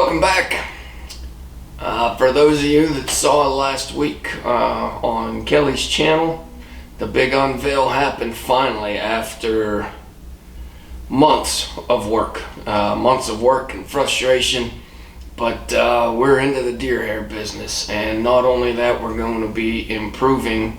Welcome back. For those of you that saw last week on Kelly's channel, the big unveil happened finally after months of work and frustration. But we're into the deer hair business, and not only that, we're going to be improving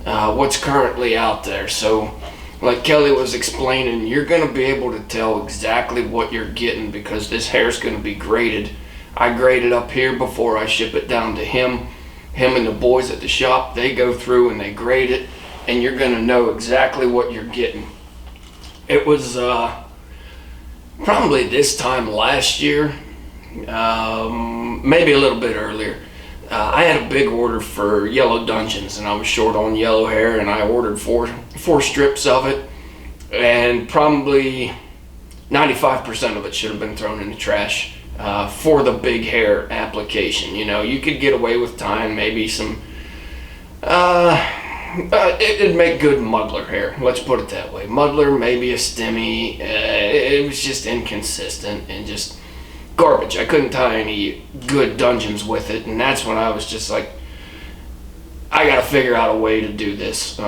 what's currently out there. So like Kelly was explaining, you're going to be able to tell exactly what you're getting because this hair is going to be graded. I grade it up here before I ship it down to him. Him and the boys at the shop, they go through and they grade it, and you're going to know exactly what you're getting. It was probably this time last year, maybe a little bit earlier. I had a big order for yellow dungeons, and I was short on yellow hair, and I ordered four strips of it, and probably 95% of it should have been thrown in the trash for the big hair application. You know, you could get away with tying maybe some, it'd make good muddler hair, let's put it that way. Muddler, maybe a stemmy. It was just inconsistent and just garbage. I couldn't tie any good dungeons with it, and that's when I was just like, I gotta figure out a way to do this.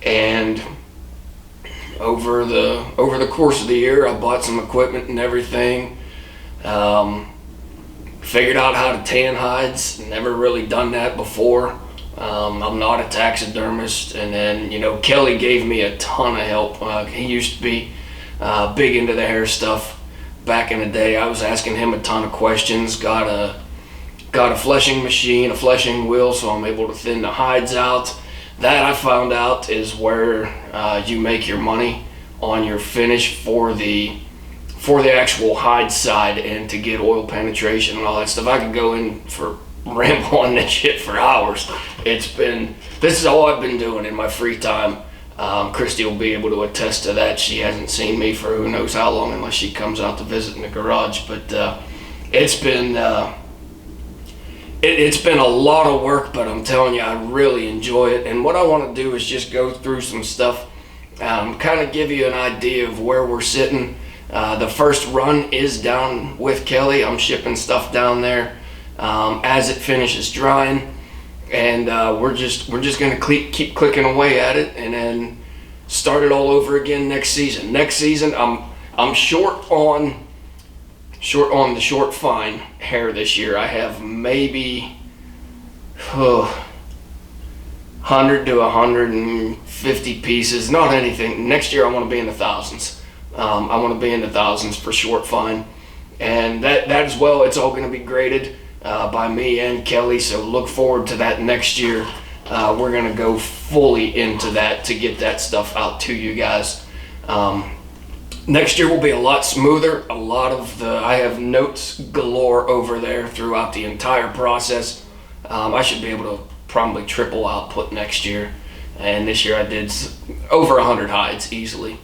And over the course of the year, I bought some equipment and everything. Figured out how to tan hides. Never really done that before. I'm not a taxidermist, and then Kelly gave me a ton of help. He used to be big into the hair stuff. Back in the day, I was asking him a ton of questions. Got a fleshing machine, a fleshing wheel, so I'm able to thin the hides out. That I found out is where you make your money on your finish for the actual hide side, and to get oil penetration and all that stuff. I could go in for ramble on this shit for hours. This is all I've been doing in my free time. Christy will be able to attest to that. She hasn't seen me for who knows how long, unless she comes out to visit in the garage. But it's been a lot of work, but I'm telling you, I really enjoy it. And what I want to do is just go through some stuff, kind of give you an idea of where we're sitting. The first run is down with Kelly. I'm shipping stuff down there as it finishes drying. And we're just gonna keep clicking away at it, and then start it all over again next season. Next season, I'm short on the short fine hair this year. I have maybe 100 to 150 pieces. Not anything. Next year, I want to be in the thousands. I want to be in the thousands for short fine, and that as well. It's all going to be graded by me and Kelly, so look forward to that next year. We're gonna go fully into that to get that stuff out to you guys. Next year will be a lot smoother. I have notes galore over there throughout the entire process. I should be able to probably triple output next year, and this year I did over 100 hides easily.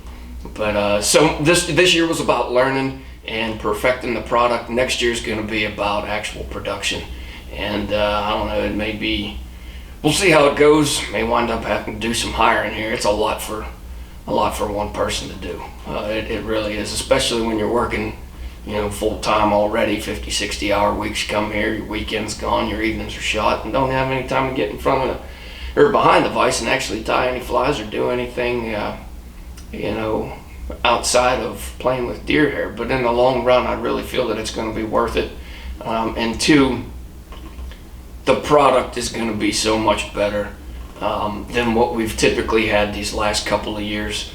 But so this year was about learning and perfecting the product. Next year's going to be about actual production, and I don't know, we'll see how it goes. May wind up having to do some hiring here. It's a lot for one person to do. It really is, especially when you're working full time already, 50-60 hour weeks. Come here, your weekend's gone, your evenings are shot, and don't have any time to get in front of or behind the vise and actually tie any flies or do anything outside of playing with deer hair. But in the long run, I really feel that it's going to be worth it. And two, the product is going to be so much better than what we've typically had these last couple of years.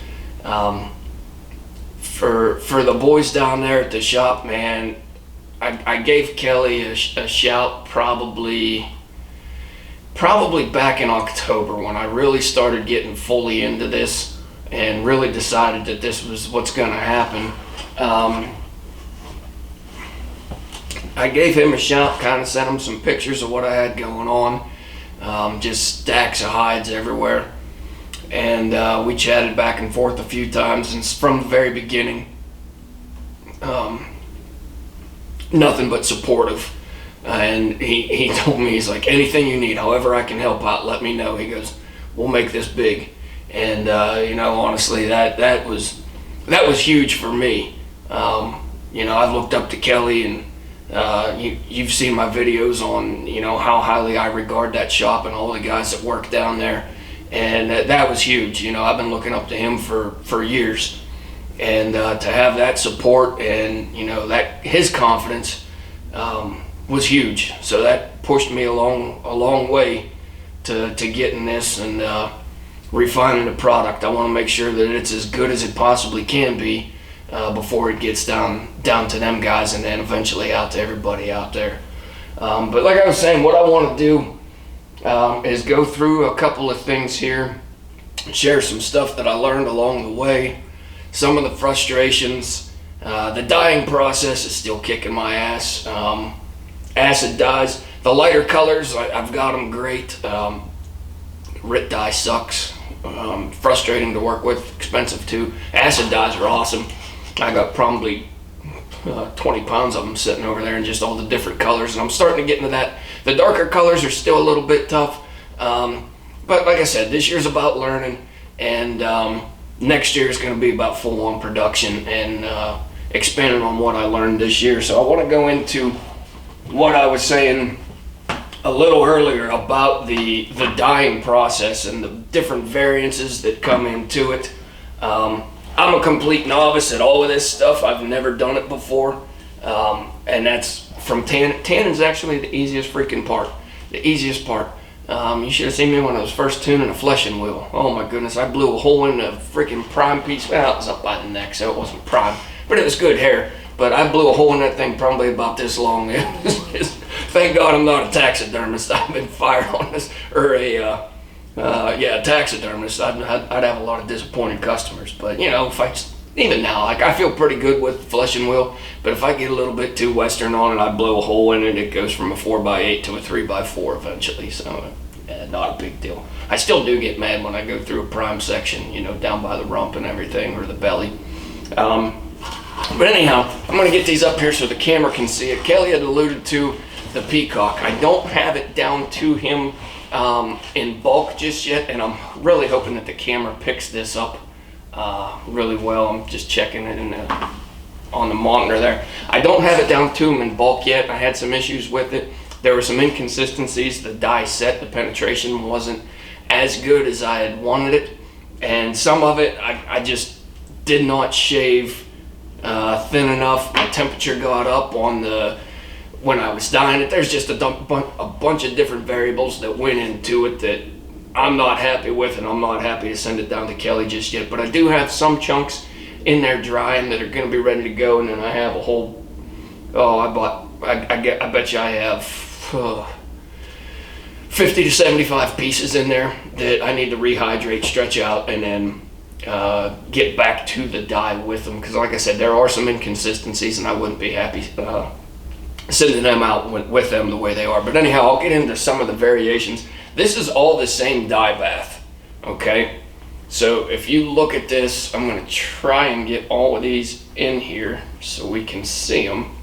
For the boys down there at the shop, man, I gave Kelly a shout probably back in October, when I really started getting fully into this and really decided that this was what's going to happen. I gave him a shout, kind of sent him some pictures of what I had going on, just stacks of hides everywhere, and we chatted back and forth a few times. And from the very beginning, nothing but supportive. And he told me, he's like, anything you need, however I can help out, let me know. He goes, we'll make this big. And honestly, that was huge for me. I've looked up to Kelly, and You've seen my videos on, how highly I regard that shop and all the guys that work down there. And that was huge. I've been looking up to him for years. And to have that support and, that his confidence was huge. So that pushed me a long way to getting this and refining the product. I want to make sure that it's as good as it possibly can be before it gets down to them guys and then eventually out to everybody out there. But like I was saying, what I want to do is go through a couple of things here, share some stuff that I learned along the way, some of the frustrations. The dyeing process is still kicking my ass. Acid dyes, the lighter colors, I've got them great. Rit dye sucks. Frustrating to work with, expensive too. Acid dyes are awesome. I got probably 20 pounds of them sitting over there in just all the different colors, and I'm starting to get into that. The darker colors are still a little bit tough, but like I said, this year's about learning, and next year is going to be about full-on production and expanding on what I learned this year. So I want to go into what I was saying a little earlier about the dyeing process and the different variances that come into it. I'm a complete novice at all of this stuff. I've never done it before, and that's from tanning. Tanning's actually the easiest freaking part. The easiest part. You should have seen me when I was first tuning a fleshing wheel. Oh my goodness, I blew a hole in the freaking prime piece. Well, it was up by the neck, so it wasn't prime, but it was good hair. But I blew a hole in that thing probably about this long. Thank God I'm not a taxidermist. I've been fired on this, or a taxidermist. I'd have a lot of disappointed customers. But even now, I feel pretty good with fleshing wheel. But if I get a little bit too Western on it, I blow a hole in it. It goes from a 4x8 to a 3x4 eventually. So not a big deal. I still do get mad when I go through a prime section, down by the rump and everything, or the belly. But anyhow, I'm going to get these up here so the camera can see it. Kelly had alluded to the peacock. I don't have it down to him in bulk just yet, and I'm really hoping that the camera picks this up really well. I'm just checking it on the monitor there. I don't have it down to him in bulk yet. I had some issues with it. There were some inconsistencies. The dye set, the penetration wasn't as good as I had wanted it, and some of it I just did not shave thin enough. My temperature got up when I was dyeing it. There's just a bunch of different variables that went into it that I'm not happy with, and I'm not happy to send it down to Kelly just yet. But I do have some chunks in there drying that are going to be ready to go, and then I have a whole. I bet you I have 50 to 75 pieces in there that I need to rehydrate, stretch out, and then get back to the dye with them, because like I said, there are some inconsistencies and I wouldn't be happy sending them out with them the way they are. But anyhow, I'll get into some of the variations. This is all the same dye bath, okay? So if you look at this, I'm going to try and get all of these in here so we can see them.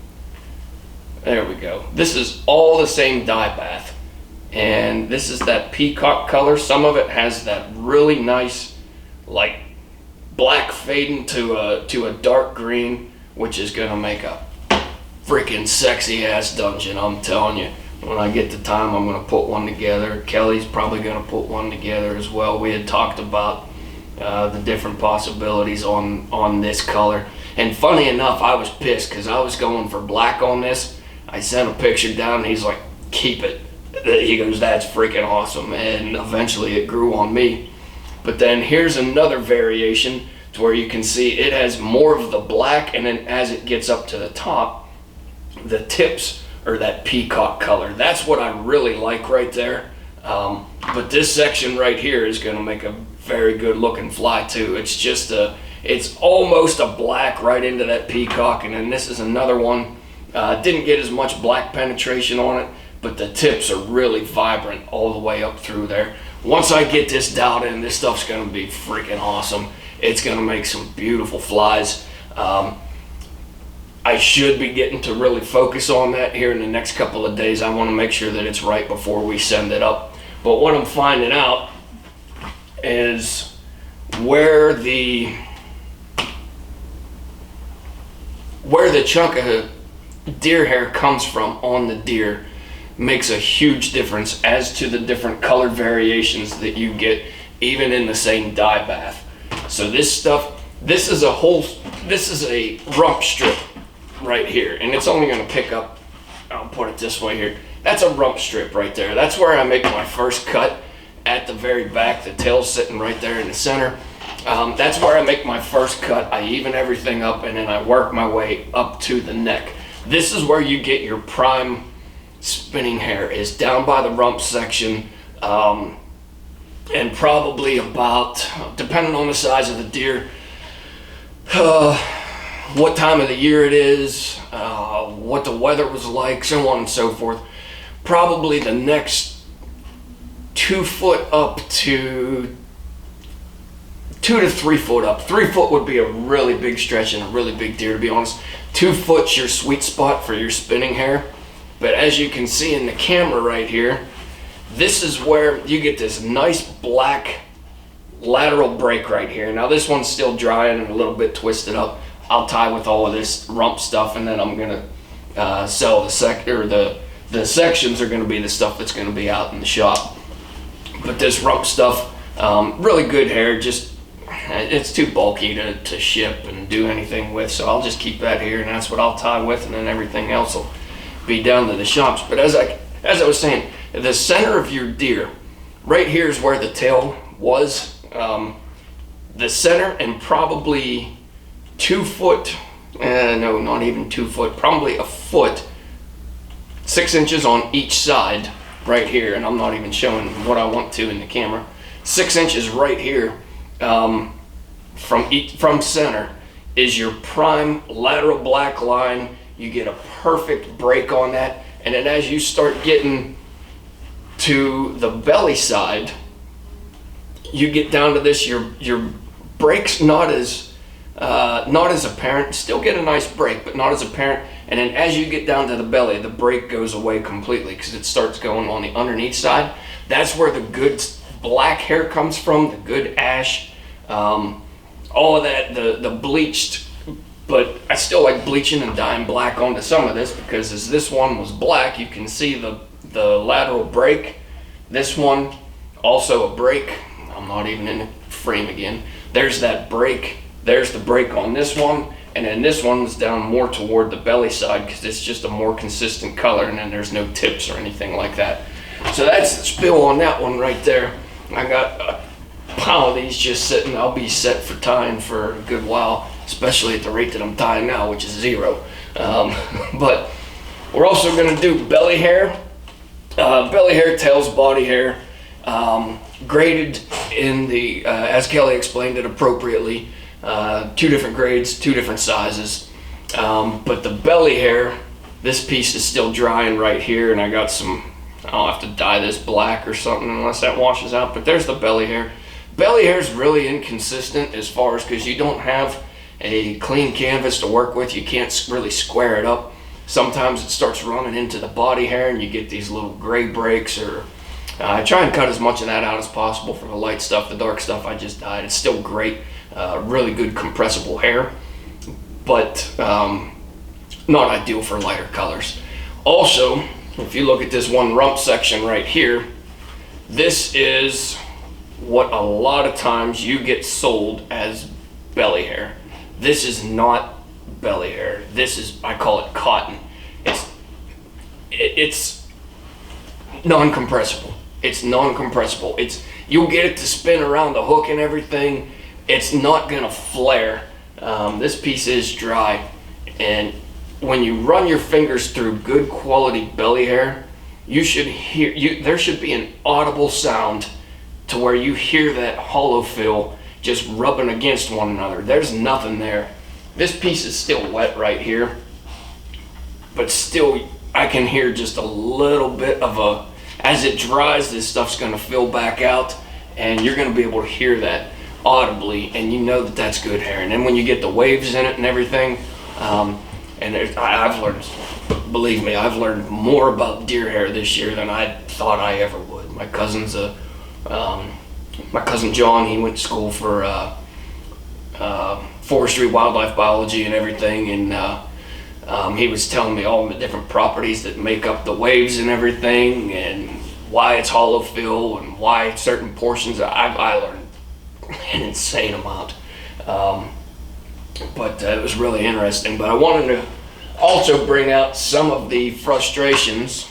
There we go. This is all the same dye bath, and this is that peacock color. Some of it has that really nice like black fading to a dark green, which is gonna make a freaking sexy ass dungeon. I'm telling you, when I get the time, I'm gonna put one together. Kelly's probably gonna put one together as well. We had talked about the different possibilities on this color, and funny enough, I was pissed because I was going for black on this. I sent a picture down and he's like, keep it. He goes, that's freaking awesome, and eventually it grew on me. But then here's another variation to where you can see it has more of the black, and then as it gets up to the top, the tips are that peacock color. That's what I really like right there. But this section right here is going to make a very good looking fly too. It's almost a black right into that peacock, and then this is another one. Didn't get as much black penetration on it, but the tips are really vibrant all the way up through there. Once I get this dialed in, this stuff's going to be freaking awesome. It's going to make some beautiful flies. I should be getting to really focus on that here in the next couple of days. I want to make sure that it's right before we send it up. But what I'm finding out is where the chunk of deer hair comes from on the deer makes a huge difference as to the different color variations that you get even in the same dye bath. So this stuff, this is a rump strip right here, and it's only going to pick up, I'll put it this way here, that's a rump strip right there. That's where I make my first cut at the very back. The tail's sitting right there in the center. That's where I make my first cut. I even everything up, and then I work my way up to the neck. This is where you get your prime spinning hair, is down by the rump section, and probably about, depending on the size of the deer, what time of the year it is, what the weather was like, so on and so forth, probably the next 2 foot up to 2 to 3 foot up. 3 foot would be a really big stretch and a really big deer, to be honest. 2 foot's your sweet spot for your spinning hair. But as you can see in the camera right here, this is where you get this nice black lateral break right here. Now this one's still dry and a little bit twisted up. I'll tie with all of this rump stuff, and then I'm gonna sell the sections are gonna be the stuff that's gonna be out in the shop. But this rump stuff, really good hair, just it's too bulky to ship and do anything with, so I'll just keep that here, and that's what I'll tie with, and then everything else will be down to the shops. But as I was saying, the center of your deer, right here is where the tail was. The center, and probably 2 foot, no, not even 2 foot, probably a foot, 6 inches on each side right here, and I'm not even showing what I want to in the camera. 6 inches right here, from center is your prime lateral black line. You get a perfect break on that, and then as you start getting to the belly side, you get down to this, your break's not as apparent. Still get a nice break, but not as apparent. And then as you get down to the belly, the break goes away completely because it starts going on the underneath side. That's where the good black hair comes from, the good ash, all of that, the bleached. But I still like bleaching and dyeing black onto some of this, because as this one was black, you can see the lateral break. This one, also a break. I'm not even in the frame again. There's that break. There's the break on this one. And then this one's down more toward the belly side because it's just a more consistent color, and then there's no tips or anything like that. So that's the spill on that one right there. I got a pile of these just sitting. I'll be set for tying for a good while, especially at the rate that I'm tying now, which is 0. But we're also going to do belly hair. Belly hair, tails, body hair, graded in the, as Kelly explained it appropriately, 2 different grades, 2 different sizes. But the belly hair, this piece is still drying right here, and I got some, I'll have to dye this black or something unless that washes out, but there's the belly hair. Belly hair is really inconsistent as far as, because you don't have a clean canvas to work with, you can't really square it up. Sometimes it starts running into the body hair and you get these little gray breaks, or I try and cut as much of that out as possible for the light stuff. The dark stuff I just dyed. It's still great, really good compressible hair, but not ideal for lighter colors. Also, if you look at this one rump section right here, this is what a lot of times you get sold as belly hair. This is not belly hair. This is, I call it cotton. It's non-compressible. It's non-compressible. You'll get it to spin around the hook and everything. It's not gonna flare. This piece is dry, and when you run your fingers through good quality belly hair, you should hear, there should be an audible sound to where you hear that hollow fill just rubbing against one another. There's nothing there. This piece is still wet right here, but still I can hear just a little bit of a, as it dries, this stuff's gonna fill back out, and you're gonna be able to hear that audibly, and you know that that's good hair. And then when you get the waves in it and everything, and I've learned, believe me, I've learned more about deer hair this year than I thought I ever would. My cousin's my cousin John, he went to school for forestry, wildlife biology and everything, and He was telling me all the different properties that make up the waves and everything, and why it's hollow fill and why certain portions. I learned an insane amount, but it was really interesting. But I wanted to also bring out some of the frustrations.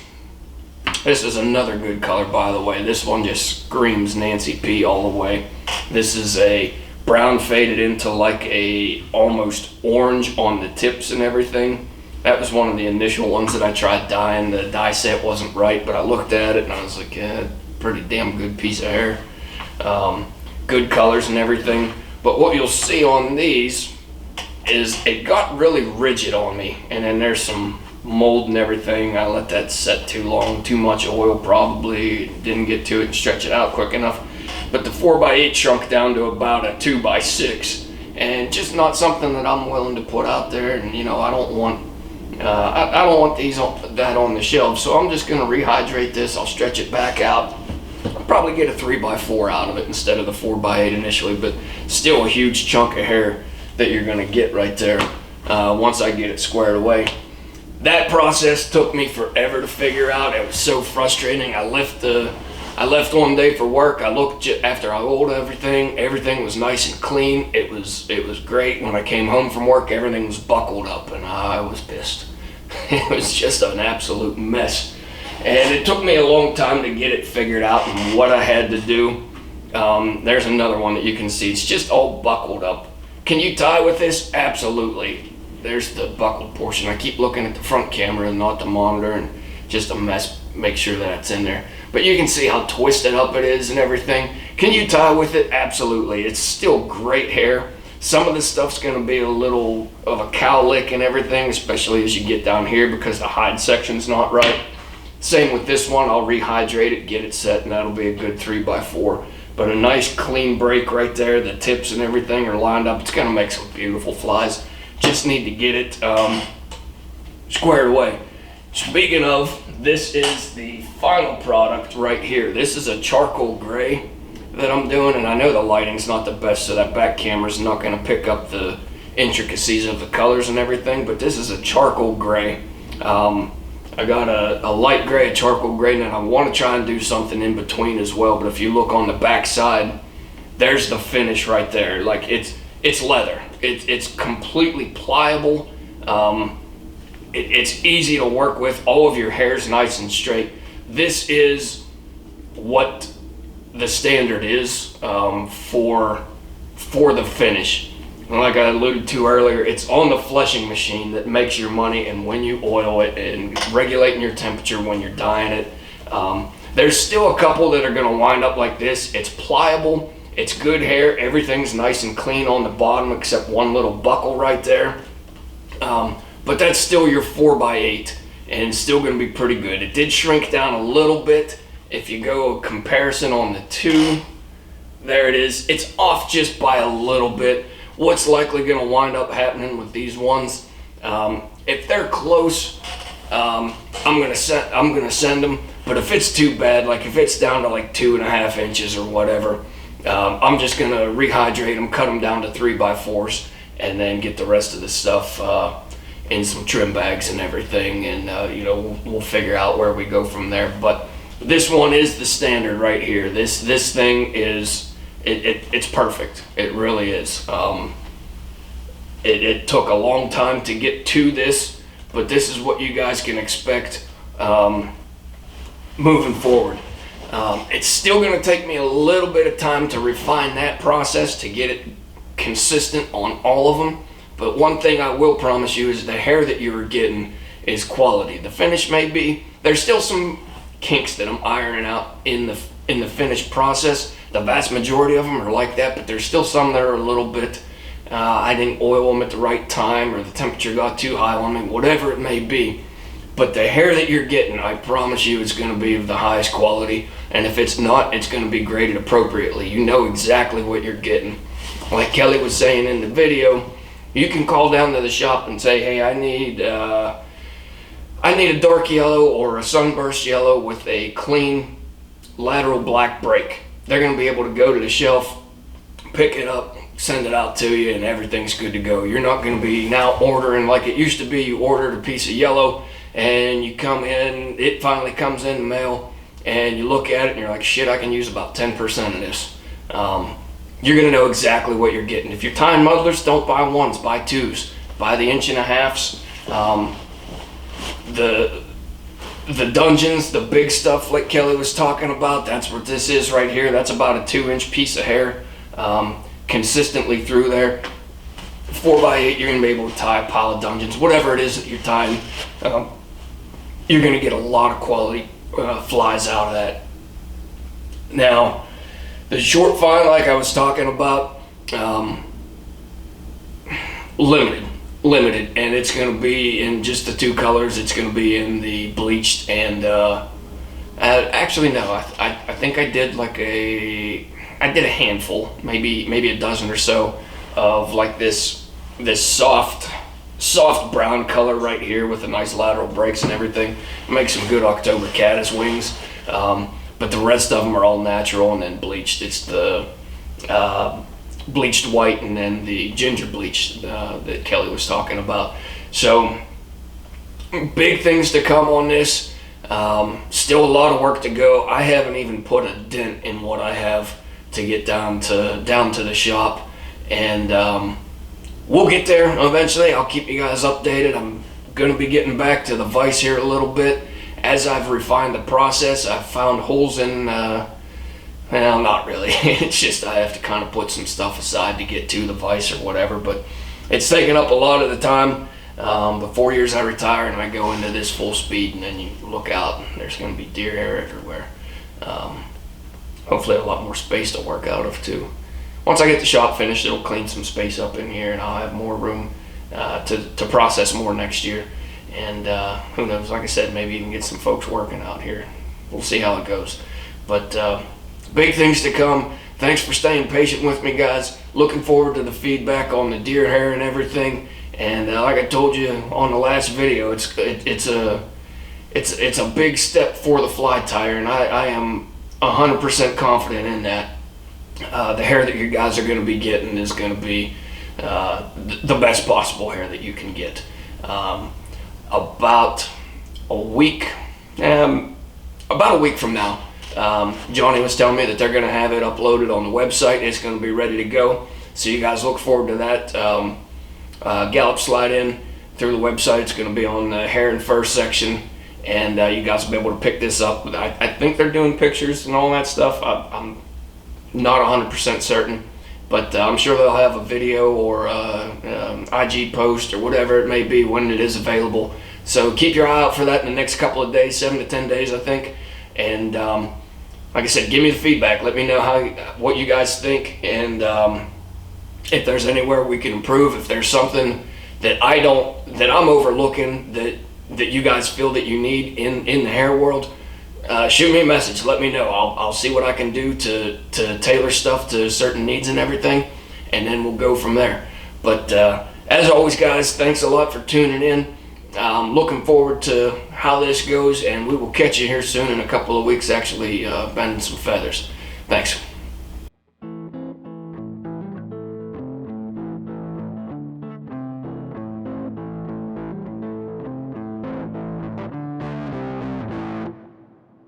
This is another good color, by the way. This one just screams Nancy P all the way. This is a brown faded into like a almost orange on the tips and everything. That was one of the initial ones that I tried dyeing. The dye set wasn't right, but I looked at it and I was like, yeah, pretty damn good piece of hair. Good colors and everything. But what you'll see on these is it got really rigid on me, and then there's some mold and everything. I let that set too long, too much oil probably, didn't get to it and stretch it out quick enough. But the 4x8 shrunk down to about a 2x6, and just not something that I'm willing to put out there. And you know, I don't want these on the shelf, so I'm just going to rehydrate this. I'll stretch it back out. I'll probably get a 3x4 out of it instead of the 4x8 initially, but still a huge chunk of hair that you're going to get right there once I get it squared away. That process took me forever to figure out. It was so frustrating. I left one day for work. I looked after I oiled everything. Everything was nice and clean. It was great. When I came home from work, everything was buckled up, and I was pissed. It was just an absolute mess. And it took me a long time to get it figured out and what I had to do. There's another one that you can see. It's just all buckled up. Can you tie with this? Absolutely. There's the buckled portion. I keep looking at the front camera and not the monitor, and just a mess. Make sure that it's in there. But you can see how twisted up it is and everything. Can you tie with it? Absolutely. It's still great hair. Some of the stuff's going to be a little of a cowlick and everything, especially as you get down here because the hide section's not right. Same with this one. I'll rehydrate it, get it set, and that'll be a good 3x4. But a nice clean break right there. The tips and everything are lined up. It's going to make some beautiful flies. Just need to get it squared away. Speaking of, this is the final product right here. This is a charcoal gray that I'm doing, and I know the lighting's not the best, so that back camera's not going to pick up the intricacies of the colors and everything, but this is a charcoal gray. I got a light gray, a charcoal gray, and I want to try and do something in between as well. But if you look on the back side, there's the finish right there. Like it's leather. It's completely pliable. It's easy to work with. All of your hair's nice and straight. This is what the standard is for the finish. And like I alluded to earlier, it's on the fleshing machine that makes your money, and when you oil it and regulating your temperature when you're dyeing it. There's still a couple that are going to wind up like this. It's pliable. It's good hair. Everything's nice and clean on the bottom except one little buckle right there. But that's still your 4x8 and still going to be pretty good. It did shrink down a little bit. If you go a comparison on the two, there it is. It's off just by a little bit. What's likely going to wind up happening with these ones, if they're close, I'm gonna send them. But if it's too bad, like if it's down to like 2.5 inches or whatever, I'm just gonna rehydrate them, cut them down to 3x4s, and then get the rest of the stuff in some trim bags and everything, and you know, we'll figure out where we go from there. But this one is the standard right here. This thing is. It's perfect. It really is. It took a long time to get to this, but this is what you guys can expect moving forward. It's still going to take me a little bit of time to refine that process to get it consistent on all of them. But one thing I will promise you is the hair that you're getting is quality. The finish may be, there's still some kinks that I'm ironing out in the finished process. The vast majority of them are like that, but there's still some that are a little bit, I didn't oil them at the right time, or the temperature got too high on me, whatever it may be. But the hair that you're getting, I promise you, is going to be of the highest quality. And if it's not, it's going to be graded appropriately. You know exactly what you're getting. Like Kelly was saying in the video, you can call down to the shop and say, hey, I need a dark yellow or a sunburst yellow with a clean lateral black break. They're going to be able to go to the shelf, pick it up, send it out to you, and everything's good to go. You're not going to be now ordering like it used to be. You ordered a piece of yellow and you come in, it finally comes in the mail, and you look at it and you're like, shit, I can use about 10% of this. You're going to know exactly what you're getting. If you're tying muddlers, don't buy ones, buy twos. Buy the 1.5 inches. The dungeons, the big stuff like Kelly was talking about, that's what this is right here. That's about a 2-inch piece of hair consistently through there. 4x8, you're going to be able to tie a pile of dungeons. Whatever it is that you're tying, you're going to get a lot of quality flies out of that. Now, the short fine, like I was talking about, limited, and it's going to be in just the 2 colors. It's going to be in the bleached and actually no, I think I did like a handful, maybe a dozen or so of like this soft brown color right here with the nice lateral breaks and everything. Make some good October caddis wings, but the rest of them are all natural and then bleached. It's the bleached white and then the ginger bleach that Kelly was talking about. So big things to come on this. Still a lot of work to go. I haven't even put a dent in what I have to get down to the shop, and we'll get there eventually. I'll keep you guys updated. I'm going to be getting back to the vise here a little bit. As I've refined the process, I've found holes in well, not really. It's just I have to kind of put some stuff aside to get to the vise or whatever, but it's taking up a lot of the time. But 4 years I retire and I go into this full speed, and then you look out and there's going to be deer hair everywhere. Hopefully a lot more space to work out of too. Once I get the shop finished, it'll clean some space up in here and I'll have more room to process more next year. And who knows, like I said, maybe even get some folks working out here. We'll see how it goes. But big things to come. Thanks for staying patient with me, guys. Looking forward to the feedback on the deer hair and everything. And like I told you on the last video, it's a big step for the fly tyer, and I am 100% confident in that. The hair that you guys are going to be getting is going to be the best possible hair that you can get. About a week from now, Johnny was telling me that they're going to have it uploaded on the website. It's going to be ready to go, so you guys look forward to that. Galloup slide in through the website. It's going to be on the hair and fur section, and you guys will be able to pick this up. I think they're doing pictures and all that stuff. I'm not 100% certain, but I'm sure they'll have a video or IG post or whatever it may be when it is available. So keep your eye out for that in the next couple of days, 7 to 10 days, I think. And like I said, give me the feedback. Let me know what you guys think, and if there's anywhere we can improve. If there's something that I'm overlooking that you guys feel that you need in the hair world, shoot me a message. Let me know. I'll see what I can do to tailor stuff to certain needs and everything, and then we'll go from there. But as always, guys, thanks a lot for tuning in. I'm looking forward to how this goes, and we will catch you here soon in a couple of weeks, actually bending some feathers. Thanks.